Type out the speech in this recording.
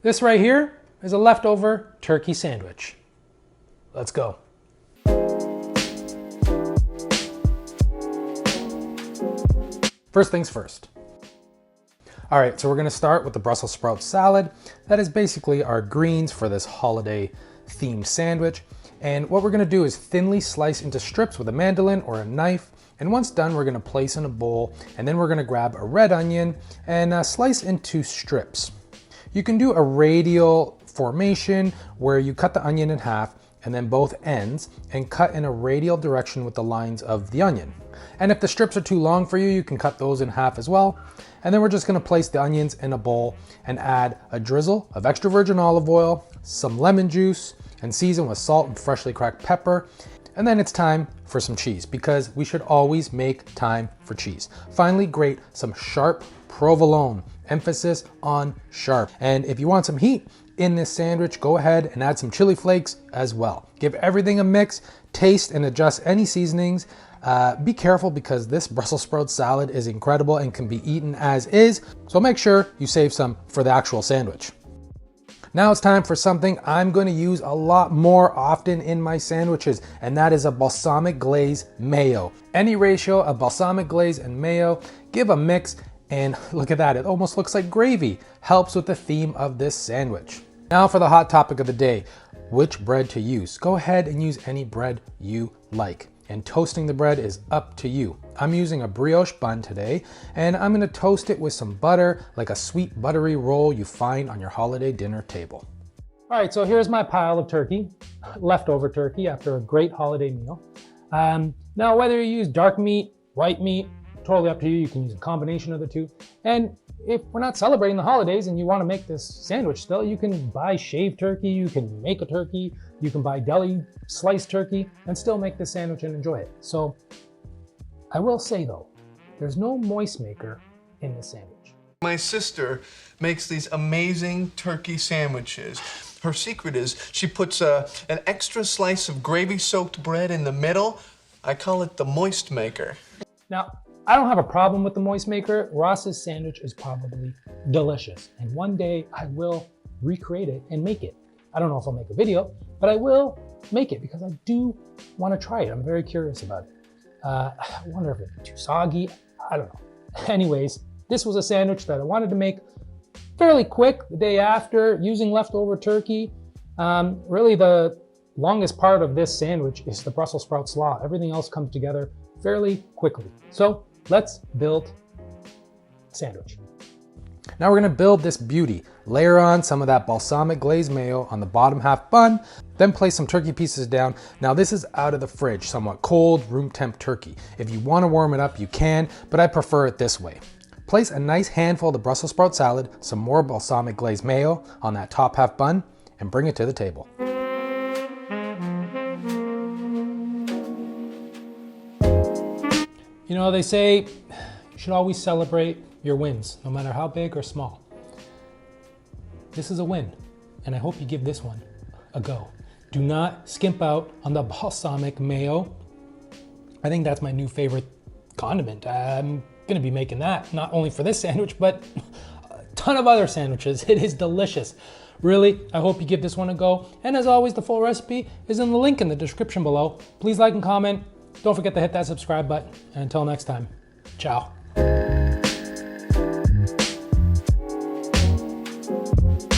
This right here is a leftover turkey sandwich. Let's go. First things first. All right, so we're gonna start with the Brussels sprout salad. That is basically our greens for this holiday themed sandwich. And what we're gonna do is thinly slice into strips with a mandolin or a knife. And once done, we're gonna place in a bowl, and then we're gonna grab a red onion and slice into strips. You can do a radial formation where you cut the onion in half and then both ends and cut in a radial direction with the lines of the onion. And if the strips are too long for you, you can cut those in half as well. And then we're just gonna place the onions in a bowl and add a drizzle of extra virgin olive oil, some lemon juice, and season with salt and freshly cracked pepper. And then it's time for some cheese, because we should always make time for cheese. Finally, grate some sharp provolone, emphasis on sharp. And if you want some heat in this sandwich, go ahead and add some chili flakes as well. Give everything a mix, taste and adjust any seasonings. Be careful because this Brussels sprout salad is incredible and can be eaten as is, so make sure you save some for the actual sandwich. Now it's time for something I'm going to use a lot more often in my sandwiches, and that is a balsamic glaze mayo. Any ratio of balsamic glaze and mayo, give a mix, and look at that, it almost looks like gravy. Helps with the theme of this sandwich. Now for the hot topic of the day, which bread to use. Go ahead and use any bread you like. And toasting the bread is up to you. I'm using a brioche bun today, and I'm gonna toast it with some butter, like a sweet buttery roll you find on your holiday dinner table. All right, so here's my pile of turkey, leftover turkey after a great holiday meal. Now, whether you use dark meat, white meat, totally up to you. You can use a combination of the two. And if we're not celebrating the holidays and you wanna make this sandwich still, you can buy shaved turkey, you can make a turkey, you can buy deli sliced turkey and still make this sandwich and enjoy it. So I will say though, there's no moist maker in this sandwich. My sister makes these amazing turkey sandwiches. Her secret is she puts an extra slice of gravy-soaked bread in the middle. I call it the moist maker. Now, I don't have a problem with the moist maker. Ross's sandwich is probably delicious. And one day I will recreate it and make it. I don't know if I'll make a video, but I will make it because I do want to try it. I'm very curious about it. I wonder if it's too soggy. I don't know. Anyways, this was a sandwich that I wanted to make fairly quick the day after using leftover turkey. Really the longest part of this sandwich is the Brussels sprout slaw. Everything else comes together fairly quickly. So let's build a sandwich. Now we're gonna build this beauty. Layer on some of that balsamic glaze mayo on the bottom half bun, then place some turkey pieces down. Now this is out of the fridge, somewhat cold, room temp turkey. If you wanna warm it up, you can, but I prefer it this way. Place a nice handful of the Brussels sprout salad, some more balsamic glaze mayo on that top half bun, and bring it to the table. You know, they say you should always celebrate your wins, no matter how big or small. This is a win, and I hope you give this one a go. Do not skimp out on the balsamic mayo. I think that's my new favorite condiment. I'm gonna be making that, not only for this sandwich, but a ton of other sandwiches. It is delicious. Really, I hope you give this one a go. And as always, the full recipe is in the link in the description below. Please like and comment. Don't forget to hit that subscribe button. And until next time, ciao.